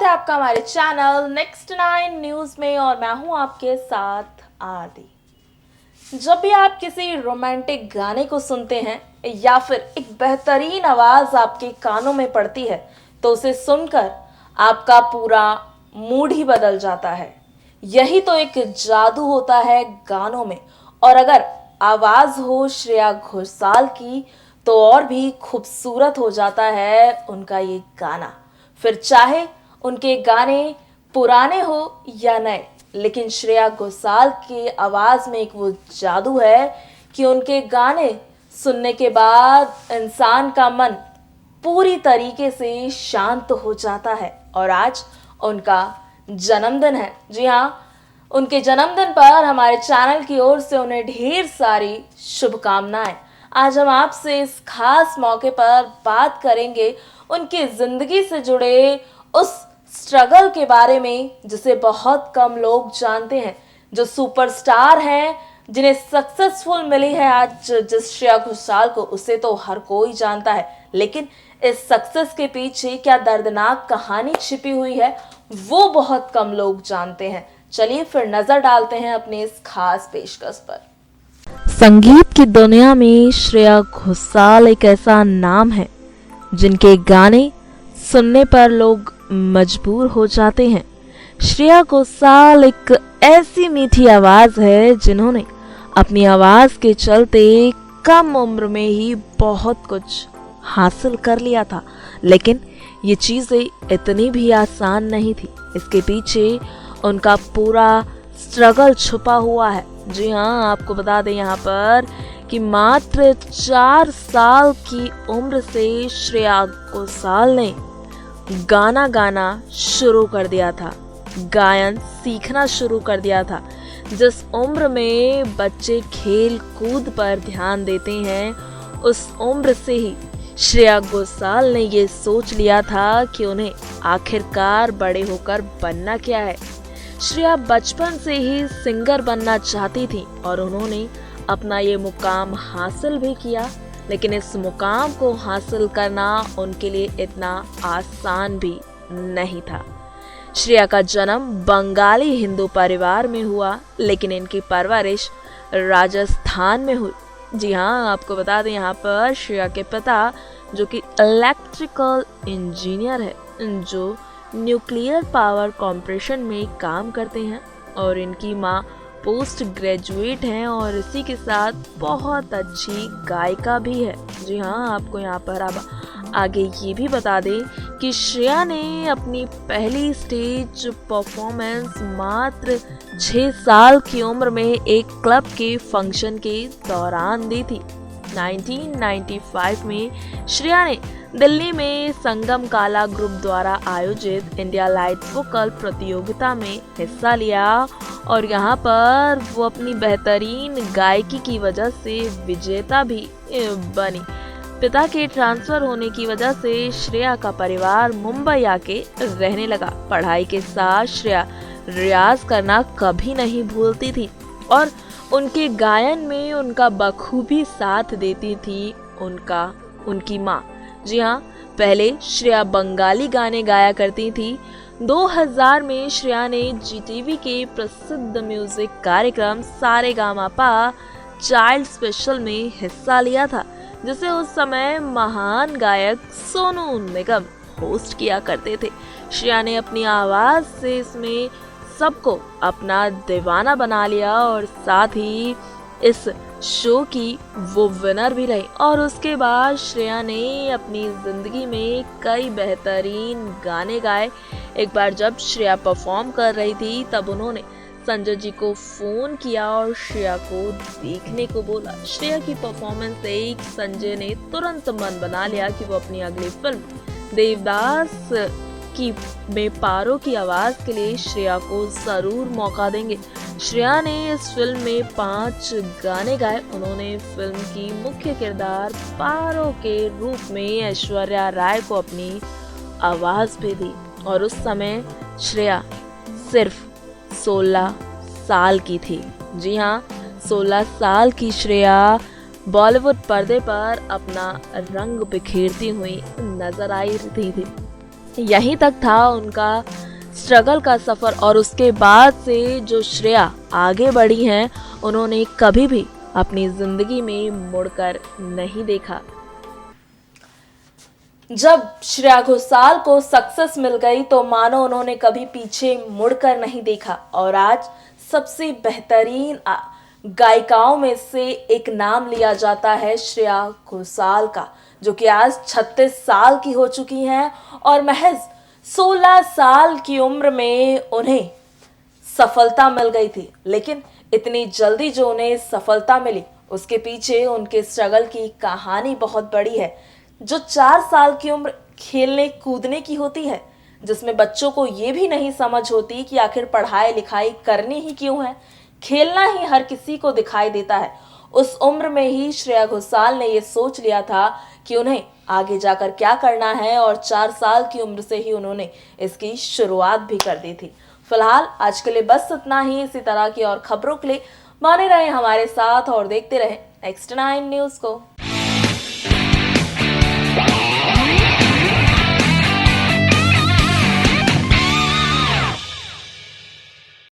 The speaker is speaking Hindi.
है आपका हमारे चैनल नेक्स्ट 9 न्यूज में और मैं हूं आपके साथ आदि। जब भी आप किसी रोमांटिक गाने को सुनते हैं या फिर एक बेहतरीन आवाज आपके कानों में पड़ती है तो उसे सुनकर आपका पूरा मूड ही बदल जाता है। यही तो एक जादू होता है गानों में। और अगर आवाज हो श्रेया घोषाल की तो और भी खूबसूरत हो जाता है उनका ये गाना। फिर चाहे उनके गाने पुराने हो या नए, लेकिन श्रेया घोषाल की आवाज में एक वो जादू है कि उनके गाने सुनने के बाद इंसान का मन पूरी तरीके से शांत हो जाता है। और आज उनका जन्मदिन है। जी हाँ, उनके जन्मदिन पर हमारे चैनल की ओर से उन्हें ढेर सारी शुभकामनाएं। आज हम आपसे इस खास मौके पर बात करेंगे उनकी जिंदगी से जुड़े उस स्ट्रगल के बारे में जिसे बहुत कम लोग जानते हैं। जो सुपरस्टार हैं, जिन्हें सक्सेसफुल मिली है आज जिस श्रेया घोषाल को, उसे तो हर कोई जानता है, लेकिन इस सक्सेस के पीछे क्या दर्दनाक कहानी छिपी हुई है वो बहुत कम लोग जानते हैं। चलिए फिर नजर डालते हैं अपने इस खास पेशकश पर। संगीत की दुनिया में श्रेया घोषाल एक ऐसा नाम है जिनके गाने सुनने पर लोग मजबूर हो जाते हैं। श्रेया घोषाल एक ऐसी मीठी आवाज है जिन्होंने अपनी आवाज के चलते कम उम्र में ही बहुत कुछ हासिल कर लिया था, लेकिन ये चीजें इतनी भी आसान नहीं थी। इसके पीछे उनका पूरा स्ट्रगल छुपा हुआ है। जी हाँ, आपको बता दें यहाँ पर कि मात्र 4 साल की उम्र से श्रेया घोषाल ने गाना गाना शुरू कर दिया था, गायन सीखना शुरू कर दिया था। जिस उम्र में बच्चे खेल कूद पर ध्यान देते हैं, उस उम्र से ही श्रेया घोषाल ने ये सोच लिया था कि उन्हें आखिरकार बड़े होकर बनना क्या है। श्रेया बचपन से ही सिंगर बनना चाहती थी और उन्होंने अपना ये मुकाम हासिल भी किया, लेकिन इस मुकाम को हासिल करना उनके लिए इतना आसान भी नहीं था। श्रेया का जन्म बंगाली हिंदू परिवार में हुआ, लेकिन इनकी परवरिश राजस्थान में हुई। जी हाँ, आपको बता दें यहाँ पर श्रेया के पिता जो कि इलेक्ट्रिकल इंजीनियर है, जो न्यूक्लियर पावर कॉर्पोरेशन में काम करते हैं, और इनकी माँ पोस्ट ग्रेजुएट हैं और इसी के साथ बहुत अच्छी गायिका भी है। जी हाँ, आपको यहाँ पर अब आगे ये भी बता दें कि श्रेया ने अपनी पहली स्टेज परफॉर्मेंस मात्र 6 साल की उम्र में एक क्लब के फंक्शन के दौरान दी थी। 1995 में श्रेया ने दिल्ली में संगम काला ग्रुप द्वारा आयोजित इंडिया लाइट वोकल प्रतियोगिता में हिस्सा लिया और यहाँ पर वो अपनी बेहतरीन गायकी की वजह से विजेता भी बनी। पिता के ट्रांसफर होने की वजह से श्रेया का परिवार मुंबई आके रहने लगा। पढ़ाई के साथ श्रेया रियाज करना कभी नहीं भूलती थी और उनके गायन में उनका बखूबी साथ देती थी उनकी माँ। जी हाँ, पहले श्रेया बंगाली गाने गाया करती थी। 2000 में श्रेया ने जीटीवी के प्रसिद्ध म्यूजिक कार्यक्रम सारेगामापा चाइल्ड स्पेशल में हिस्सा लिया था, जिसे उस समय महान गायक सोनू निगम होस्ट किया करते थे। श्रेया ने अपनी आवाज से इसमें सबको अपना दीवाना बना लिया और साथ ही इस शो की वो विनर भी रही। और उसके बाद श्रेया ने अपनी जिंदगी में कई बेहतरीन गाने गाए। एक बार जब श्रेया परफॉर्म कर रही थी तब उन्होंने संजय जी को फोन किया और श्रेया को देखने को बोला। श्रेया की परफॉर्मेंस देख संजय ने तुरंत मन बना लिया कि वो अपनी अगली फिल्म देवदास की में पारो की आवाज के लिए श्रेया को जरूर मौका देंगे। श्रेया ने इस फिल्म में 5 गाने गाए। उन्होंने फिल्म की मुख्य किरदार पारो के रूप में ऐश्वर्या राय को अपनी आवाज भी दी और उस समय श्रेया सिर्फ 16 साल की थी। जी हाँ, 16 साल की श्रेया बॉलीवुड पर्दे पर अपना रंग बिखेरती हुई नजर आई रही थी। यहीं तक था उनका स्ट्रगल का सफ़र, और उसके बाद से जो श्रेया आगे बढ़ी हैं, उन्होंने कभी भी अपनी ज़िंदगी में मुड़कर नहीं देखा। जब श्रेया घोषाल को सक्सेस मिल गई तो मानो उन्होंने कभी पीछे मुड़कर नहीं देखा, और आज सबसे बेहतरीन गायिकाओं में से एक नाम लिया जाता है श्रेया घोषाल का, जो कि आज 36 साल की हो चुकी हैं और महज 16 साल की उम्र में उन्हें सफलता मिल गई थी। लेकिन इतनी जल्दी जो उन्हें सफलता मिली, उसके पीछे उनके स्ट्रगल की कहानी बहुत बड़ी है। जो 4 साल की उम्र खेलने कूदने की होती है, जिसमें बच्चों को ये भी नहीं समझ होती कि आखिर पढ़ाई लिखाई करनी ही क्यों है, खेलना ही हर किसी को दिखाई देता है। उस उम्र में ही श्रेया घोषाल ने ये सोच लिया था कि उन्हें आगे जाकर क्या करना है, और 4 साल की उम्र से ही उन्होंने इसकी शुरुआत भी कर दी थी। फिलहाल आज के लिए बस इतना ही। इसी तरह की और खबरों के लिए बने रहें हमारे साथ और देखते रहें Next 9 न्यूज़ को।